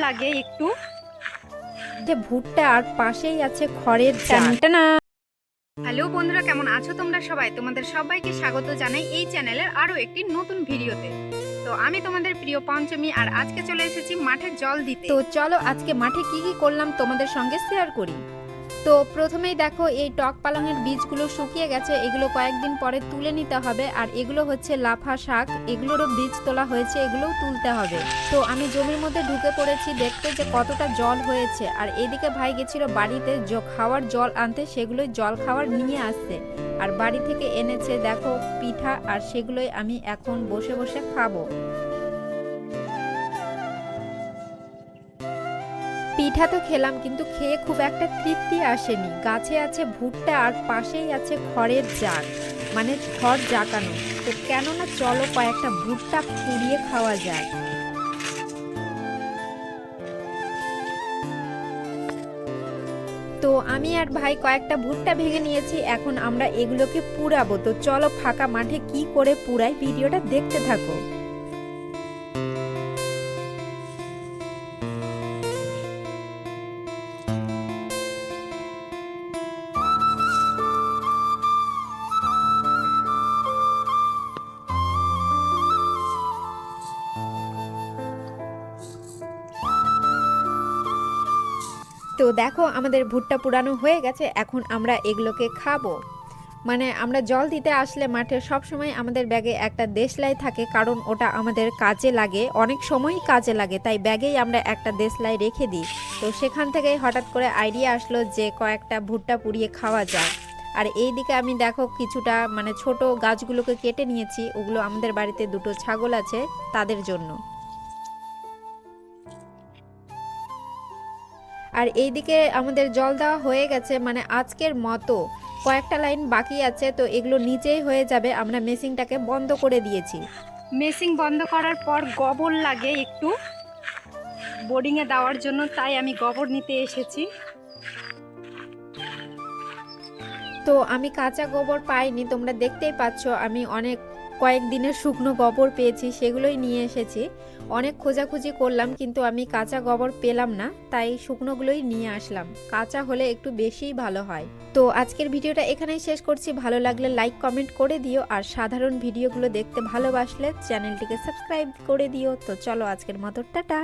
লাগে একটু। যে ভুট্টা আর পাশেই আছে খড়ের টানটানা। হ্যালো বন্ধুরা, কেমন আছো তোমরা সবাই? তোমাদের সবাইকে স্বাগত জানাই এই চ্যানেলের আরো একটি নতুন ভিডিওতে। তো আমি তোমাদের প্রিয় পঞ্চমী, আর আজকে চলে এসেছি মাঠে জল দিতে। তো চলো আজকে মাঠে কি কি করলাম তোমাদের সঙ্গে শেয়ার করি। তো প্রথমেই দেখো এই টক পালংয়ের বীজগুলো শুকিয়ে গেছে, এগুলো কয়েকদিন পরে তুলে নিতে হবে। আর এগুলো হচ্ছে লাফা শাক, এগুলোরও বীজ তোলা হয়েছে, এগুলোও তুলতে হবে। তো আমি জমির মধ্যে ঢুকে পড়েছি দেখতে যে কতটা জল হয়েছে। আর এদিকে ভাই গেছিল বাড়িতে খাওয়ার জল আনতে, সেগুলোই জল খাওয়ার নিয়ে আসছে। আর বাড়ি থেকে এনেছে দেখো পিঠা, আর সেগুলোই আমি এখন বসে বসে খাবো। পিঠা তো খেলাম, কিন্তু খেয়ে খুব একটা তৃপ্তি আসেনি। গাছে আছে ভুট্টা আর পাশেই আছে খড়ের জাগ, মানে খড় জাকানো। তো কেননা চলো কয়েকটা ভুট্টা পুড়িয়ে খাওয়া যায়। তো আমি আর ভাই কয়েকটা ভুট্টা ভেঙে নিয়েছি, এখন আমরা এগুলোকে পুড়াবো। তো চলো ফাঁকা মাঠে কি করে পুড়াই ভিডিওটা দেখতে থাকো। তো দেখো আমাদের ভুট্টা পুরানো হয়ে গেছে, এখন আমরা এগুলোকে খাবো। মানে আমরা জল দিতে আসলে মাঠে সব সময় আমাদের ব্যাগে একটা দেশলাই থাকে, কারণ ওটা আমাদের কাজে লাগে, অনেক সময়ই কাজে লাগে, তাই ব্যাগেই আমরা একটা দেশলাই রেখে দিই। তো সেখান থেকেই হঠাৎ করে আইডিয়া আসলো যে কয়েকটা ভুট্টা পুড়িয়ে খাওয়া যায়। আর এই দিকে আমি দেখো কিছুটা মানে ছোট গাছগুলোকে কেটে নিয়েছি, ওগুলো আমাদের বাড়িতে দুটো ছাগল আছে তাদের জন্য। আর এইদিকে আমাদের জল দেওয়া হয়ে গেছে, মানে আজকের মতো কয়েকটা লাইন বাকি আছে, তো এগুলো নিচেই হয়ে যাবে। আমরা মেশিনটাকে বন্ধ করে দিয়েছি। মেশিন বন্ধ করার পর গোবর লাগে একটু বোর্ডিংয়ে দেওয়ার জন্য, তাই আমি গোবর নিতে এসেছি। তো আমি কাঁচা গোবর পাইনি, তোমরা দেখতেই পাচ্ছ আমি অনেক কয়েকদিনের শুকনো গোবর পেয়েছি, সেগুলোই নিয়ে এসেছি। অনেক খোঁজাখুঁজি করলাম কিন্তু আমি কাঁচা গোবর পেলাম না, তাই শুকনোগুলোই নিয়ে আসলাম। কাঁচা হলে একটু বেশিই ভালো হয়। তো আজকের ভিডিওটা এখানেই শেষ করছি। ভালো লাগলে লাইক কমেন্ট করে দিও, আর সাধারণ ভিডিওগুলো দেখতে ভালোবাসলে চ্যানেলটিকে সাবস্ক্রাইব করে দিও। তো চলো আজকের মতো টাটা।